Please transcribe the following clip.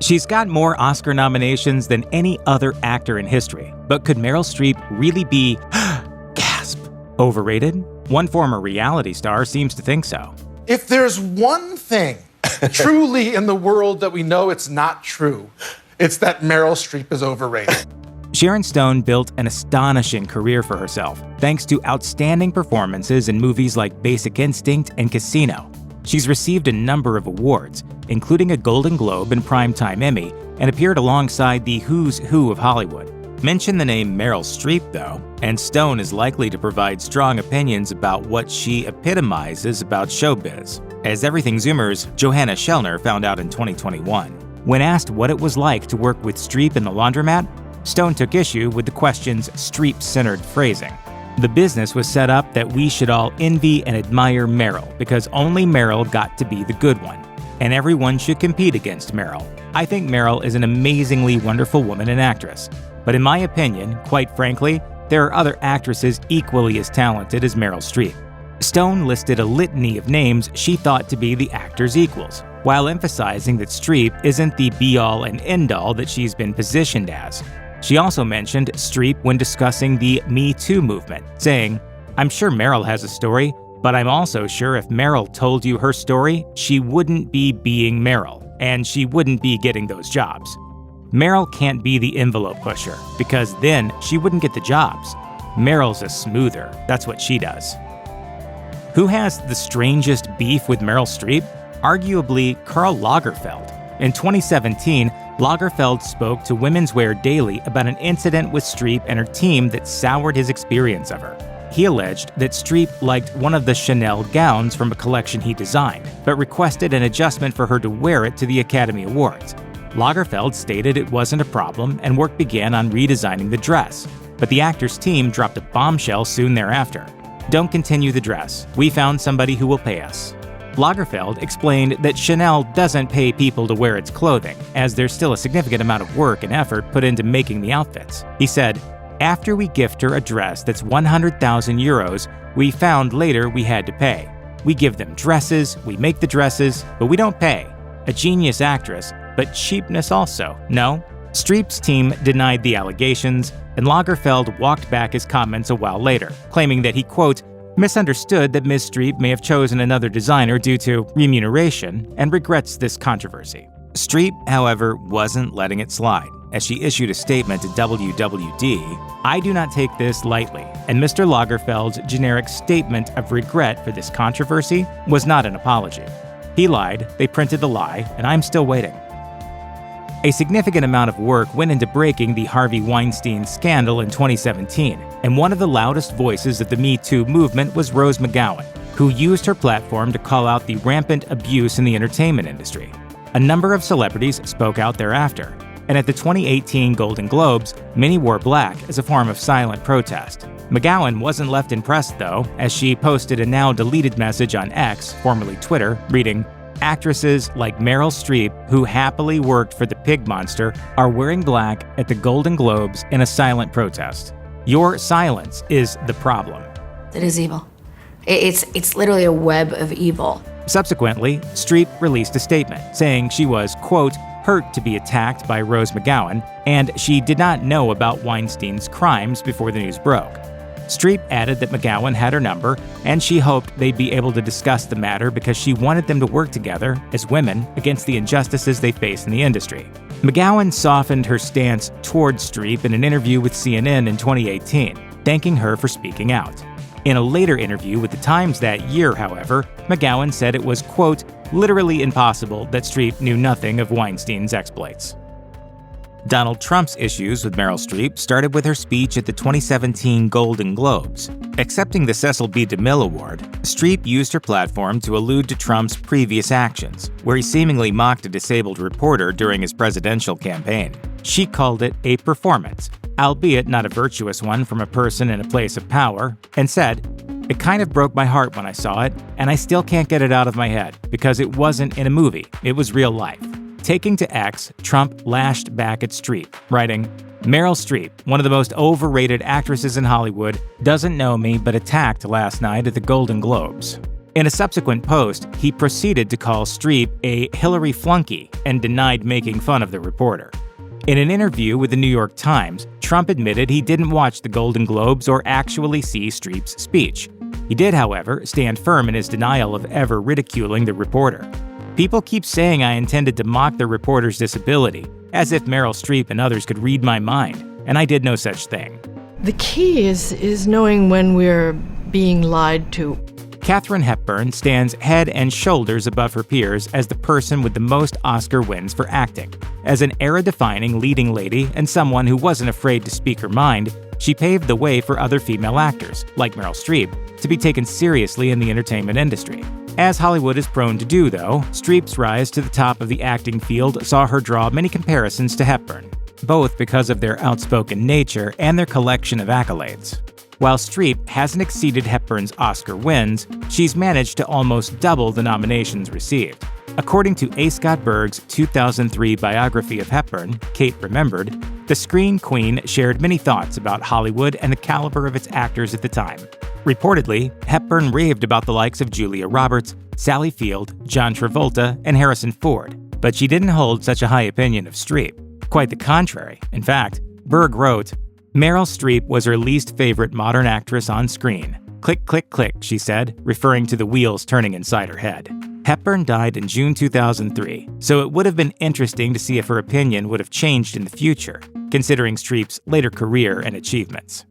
She's got more Oscar nominations than any other actor in history, but could Meryl Streep really be, gasp, overrated? One former reality star seems to think so. If there's one thing truly in the world that we know it's not true, it's that Meryl Streep is overrated. Sharon Stone built an astonishing career for herself, thanks to outstanding performances in movies like Basic Instinct and Casino. She's received a number of awards, including a Golden Globe and Primetime Emmy, and appeared alongside the who's who of Hollywood. Mention the name Meryl Streep, though, and Stone is likely to provide strong opinions about what she epitomizes about showbiz, as Everything Zoomer's Johanna Schellner found out in 2021. When asked what it was like to work with Streep in the laundromat, Stone took issue with the question's Streep-centered phrasing. The business was set up that we should all envy and admire Meryl because only Meryl got to be the good one, and everyone should compete against Meryl. I think Meryl is an amazingly wonderful woman and actress, but in my opinion, quite frankly, there are other actresses equally as talented as Meryl Streep. Stone listed a litany of names she thought to be the actor's equals, while emphasizing that Streep isn't the be-all and end-all that she's been positioned as. She also mentioned Streep when discussing the Me Too movement, saying, "I'm sure Meryl has a story, but I'm also sure if Meryl told you her story, she wouldn't be being Meryl, and she wouldn't be getting those jobs. Meryl can't be the envelope pusher, because then she wouldn't get the jobs. Meryl's a smoother, that's what she does." Who has the strangest beef with Meryl Streep? Arguably Karl Lagerfeld. In 2017, Lagerfeld spoke to Women's Wear Daily about an incident with Streep and her team that soured his experience of her. He alleged that Streep liked one of the Chanel gowns from a collection he designed, but requested an adjustment for her to wear it to the Academy Awards. Lagerfeld stated it wasn't a problem and work began on redesigning the dress, but the actor's team dropped a bombshell soon thereafter. "Don't continue the dress. We found somebody who will pay us." Lagerfeld explained that Chanel doesn't pay people to wear its clothing, as there's still a significant amount of work and effort put into making the outfits. He said, "After we gift her a dress that's 100,000 euros, we found later we had to pay. We give them dresses, we make the dresses, but we don't pay. A genius actress, but cheapness also, no?" Streep's team denied the allegations, and Lagerfeld walked back his comments a while later, claiming that he, quote, "misunderstood that Ms. Streep may have chosen another designer due to remuneration and regrets this controversy." Streep, however, wasn't letting it slide, as she issued a statement to WWD, "I do not take this lightly, and Mr. Lagerfeld's generic statement of regret for this controversy was not an apology. He lied, they printed the lie, and I'm still waiting." A significant amount of work went into breaking the Harvey Weinstein scandal in 2017, and one of the loudest voices of the Me Too movement was Rose McGowan, who used her platform to call out the rampant abuse in the entertainment industry. A number of celebrities spoke out thereafter, and at the 2018 Golden Globes, many wore black as a form of silent protest. McGowan wasn't left impressed, though, as she posted a now-deleted message on X, formerly Twitter, reading, "Actresses like Meryl Streep, who happily worked for the Pig Monster, are wearing black at the Golden Globes in a silent protest. Your silence is the problem." It is evil. It's literally a web of evil. Subsequently, Streep released a statement saying she was, quote, "hurt to be attacked by Rose McGowan, and she did not know about Weinstein's crimes before the news broke." Streep added that McGowan had her number, and she hoped they'd be able to discuss the matter because she wanted them to work together as women against the injustices they face in the industry. McGowan softened her stance towards Streep in an interview with CNN in 2018, thanking her for speaking out. In a later interview with The Times that year, however, McGowan said it was, quote, "literally impossible that Streep knew nothing of Weinstein's exploits." Donald Trump's issues with Meryl Streep started with her speech at the 2017 Golden Globes. Accepting the Cecil B. DeMille Award, Streep used her platform to allude to Trump's previous actions, where he seemingly mocked a disabled reporter during his presidential campaign. She called it a performance, albeit not a virtuous one from a person in a place of power, and said, "It kind of broke my heart when I saw it, and I still can't get it out of my head, because it wasn't in a movie, it was real life." Taking to X, Trump lashed back at Streep, writing, "Meryl Streep, one of the most overrated actresses in Hollywood, doesn't know me but attacked last night at the Golden Globes." In a subsequent post, he proceeded to call Streep a Hillary flunky and denied making fun of the reporter. In an interview with the New York Times, Trump admitted he didn't watch the Golden Globes or actually see Streep's speech. He did, however, stand firm in his denial of ever ridiculing the reporter. People keep saying I intended to mock the reporter's disability, as if Meryl Streep and others could read my mind, and I did no such thing. The key is knowing when we're being lied to. Katharine Hepburn stands head and shoulders above her peers as the person with the most Oscar wins for acting. As an era-defining leading lady and someone who wasn't afraid to speak her mind, she paved the way for other female actors, like Meryl Streep, to be taken seriously in the entertainment industry. As Hollywood is prone to do, though, Streep's rise to the top of the acting field saw her draw many comparisons to Hepburn, both because of their outspoken nature and their collection of accolades. While Streep hasn't exceeded Hepburn's Oscar wins, she's managed to almost double the nominations received. According to A. Scott Berg's 2003 biography of Hepburn, Kate Remembered, the Screen Queen shared many thoughts about Hollywood and the caliber of its actors at the time. Reportedly, Hepburn raved about the likes of Julia Roberts, Sally Field, John Travolta, and Harrison Ford, but she didn't hold such a high opinion of Streep. Quite the contrary. In fact, Berg wrote, Meryl Streep was her least favorite modern actress on screen. Click, click, click, she said, referring to the wheels turning inside her head. Hepburn died in June 2003, so it would have been interesting to see if her opinion would have changed in the future, considering Streep's later career and achievements.